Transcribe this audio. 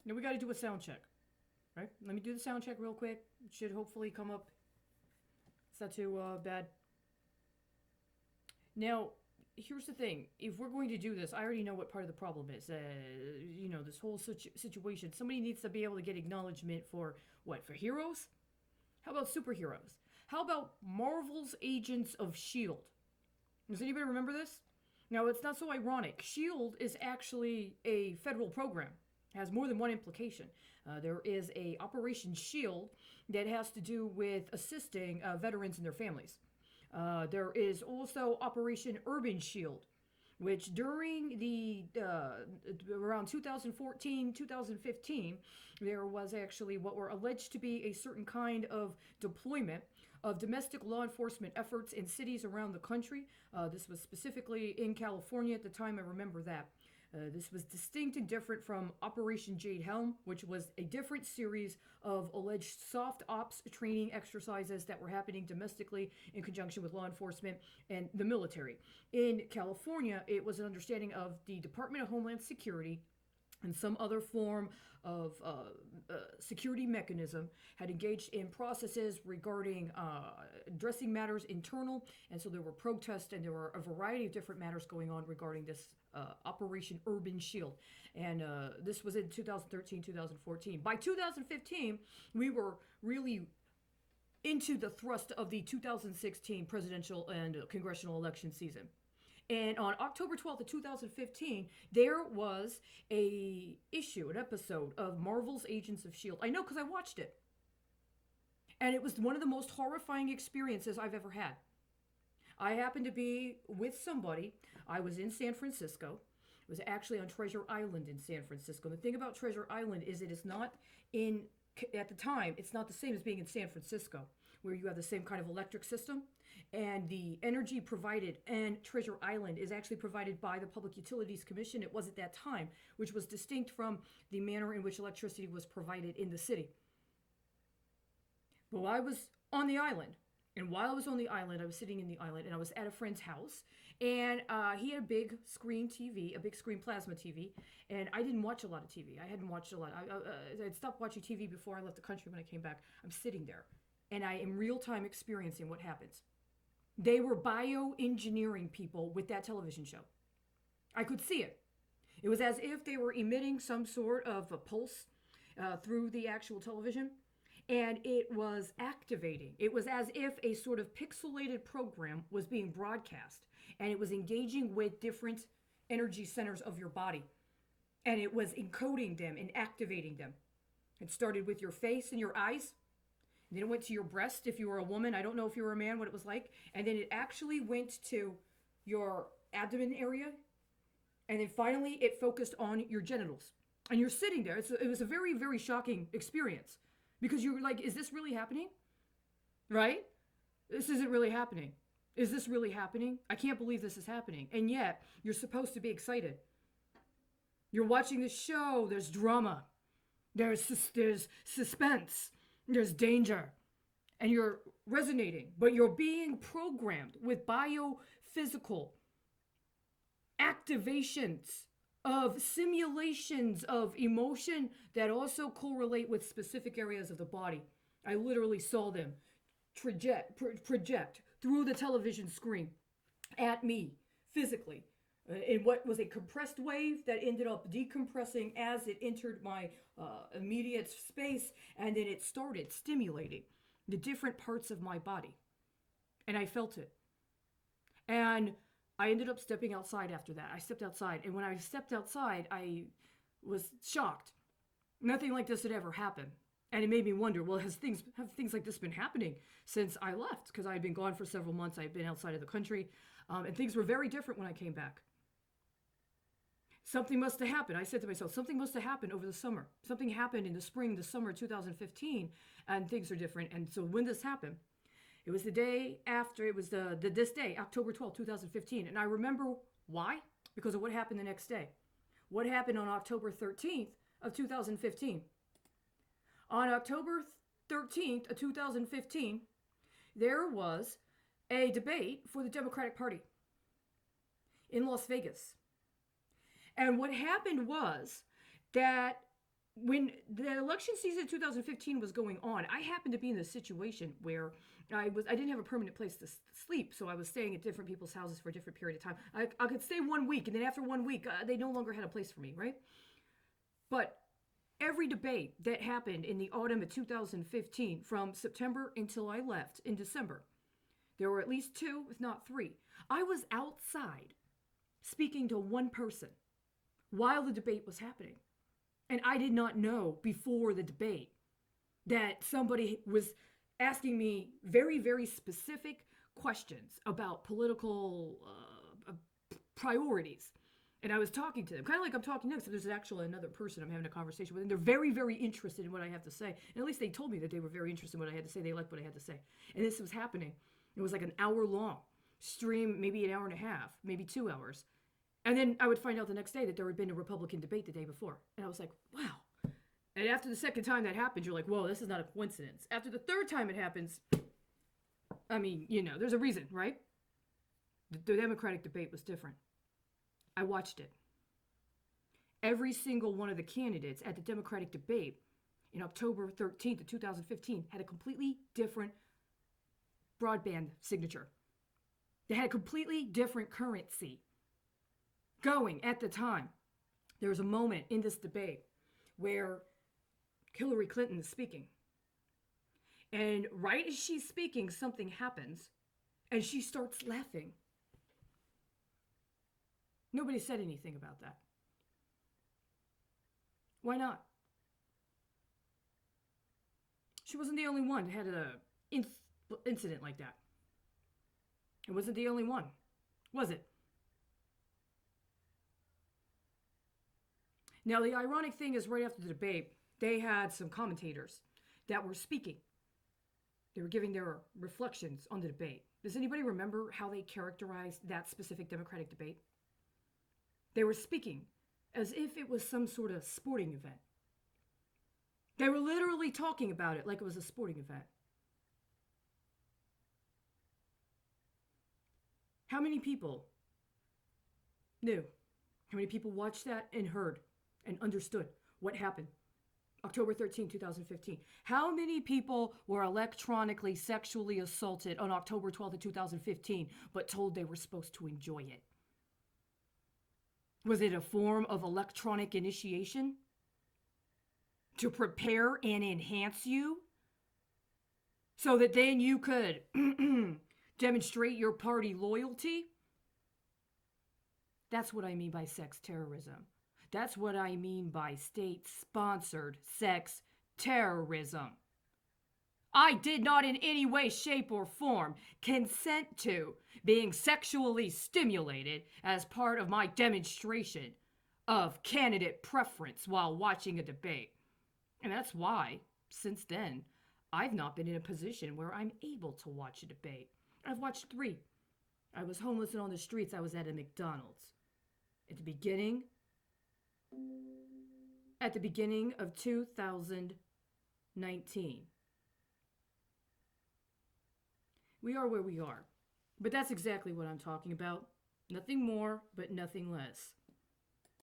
Now we got to do a sound check, right? Let me do the sound check real quick. It should hopefully come up. It's not too bad. Now, here's the thing. If we're going to do this, I already know what part of the problem is. This whole situation. Somebody needs to be able to get acknowledgement for what? For heroes? How about superheroes? How about Marvel's Agents of S.H.I.E.L.D.? Does anybody remember this? Now, it's not so ironic. S.H.I.E.L.D. is actually a federal program. It has more than one implication. There is a Operation S.H.I.E.L.D. that has to do with assisting veterans and their families. There is also Operation Urban Shield, which during the around 2014, 2015, there was actually what were alleged to be a certain kind of deployment of domestic law enforcement efforts in cities around the country. This was specifically in California at the time, I remember that. This was distinct and different from Operation Jade Helm, which was a different series of alleged soft ops training exercises that were happening domestically in conjunction with law enforcement and the military. In California, it was an understanding of the Department of Homeland Security and some other form of security mechanism had engaged in processes regarding addressing matters internal. And so there were protests and there were a variety of different matters going on regarding this Operation Urban Shield. And this was in 2013, 2014. By 2015, we were really into the thrust of the 2016 presidential and congressional election season. And on October 12th of 2015, there was an episode of Marvel's Agents of S.H.I.E.L.D. I know because I watched it. And it was one of the most horrifying experiences I've ever had. I happened to be with somebody. I was in San Francisco. It was actually on Treasure Island in San Francisco. And the thing about Treasure Island is it is not at the time, it's not the same as being in San Francisco, where you have the same kind of electric system. And the energy provided and Treasure Island is actually provided by the Public Utilities Commission. It was at that time, which was distinct from the manner in which electricity was provided in the city. But I was on the island. And while I was on the island, I was sitting in the island and I was at a friend's house. And he had a big screen TV, a big screen plasma TV. And I didn't watch a lot of TV. I hadn't watched a lot. I'd stopped watching TV before I left the country. When I came back, I'm sitting there. And I am real time experiencing what happens. They were bioengineering people with that television show. I could see it. It was as if they were emitting some sort of a pulse through the actual television. And it was activating. It was as if a sort of pixelated program was being broadcast. And it was engaging with different energy centers of your body. And it was encoding them and activating them. It started with your face and your eyes. Then it went to your breast if you were a woman. I don't know if you were a man, what it was like. And then it actually went to your abdomen area. And then finally, it focused on your genitals. And you're sitting there. It was a very, very shocking experience. Because you were like, is this really happening? Right? This isn't really happening. Is this really happening? I can't believe this is happening. And yet, you're supposed to be excited. You're watching this show. There's drama. There's suspense. There's danger. And you're resonating. But you're being programmed with biophysical activations of simulations of emotion that also correlate with specific areas of the body. I literally saw them project through the television screen at me physically in what was a compressed wave that ended up decompressing as it entered my immediate space, and then it started stimulating the different parts of my body. And I felt it. And I ended up stepping outside after that. I stepped outside, and when I stepped outside, I was shocked. Nothing like this had ever happened. And it made me wonder, well, have things like this been happening since I left? Because I had been gone for several months. I had been outside of the country, and things were very different when I came back. Something must have happened. I said to myself, something must have happened over the summer. Something happened in the summer 2015, and things are different. And so when this happened, it was the day after, it was this day, October 12th, 2015. And I remember why? Because of what happened the next day. What happened on October 13th of 2015? On October 13th of 2015, there was a debate for the Democratic Party in Las Vegas. And what happened was that when the election season of 2015 was going on, I happened to be in a situation where I didn't have a permanent place to sleep, so I was staying at different people's houses for a different period of time. I could stay 1 week, and then after 1 week, they no longer had a place for me, right? But every debate that happened in the autumn of 2015, from September until I left in December, there were at least 2, if not 3. I was outside speaking to one person while the debate was happening. And I did not know before the debate that somebody was asking me very, very specific questions about political priorities. And I was talking to them, kind of like I'm talking next. So there's actually another person I'm having a conversation with, and they're very, very interested in what I have to say. And at least they told me that they were very interested in what I had to say. They liked what I had to say. And this was happening. It was like an hour-long stream, maybe an hour and a half, maybe 2 hours. And then I would find out the next day that there had been a Republican debate the day before. And I was like, wow. And after the second time that happened, you're like, whoa, this is not a coincidence. After the third time it happens, I mean, there's a reason, right? The Democratic debate was different. I watched it. Every single one of the candidates at the Democratic debate in October 13th of 2015 had a completely different broadband signature. They had a completely different currency going at the time. There was a moment in this debate where Hillary Clinton is speaking. And right as she's speaking, something happens, and she starts laughing. Nobody said anything about that. Why not? She wasn't the only one who had an incident like that. It wasn't the only one, was it? Now, the ironic thing is, right after the debate, they had some commentators that were speaking. They were giving their reflections on the debate. Does anybody remember how they characterized that specific Democratic debate? They were speaking as if it was some sort of sporting event. They were literally talking about it like it was a sporting event. How many people knew? How many people watched that and heard and understood what happened? October 13, 2015. How many people were electronically sexually assaulted on October 12th of 2015, but told they were supposed to enjoy it? Was it a form of electronic initiation to prepare and enhance you so that then you could demonstrate your party loyalty? That's what I mean by sex terrorism. That's what I mean by state-sponsored sex terrorism. I did not in any way, shape, or form consent to being sexually stimulated as part of my demonstration of candidate preference while watching a debate. And that's why, since then, I've not been in a position where I'm able to watch a debate. I've watched 3. I was homeless and on the streets. I was at a McDonald's. At the beginning of 2019. We are where we are. But that's exactly what I'm talking about. Nothing more, but nothing less.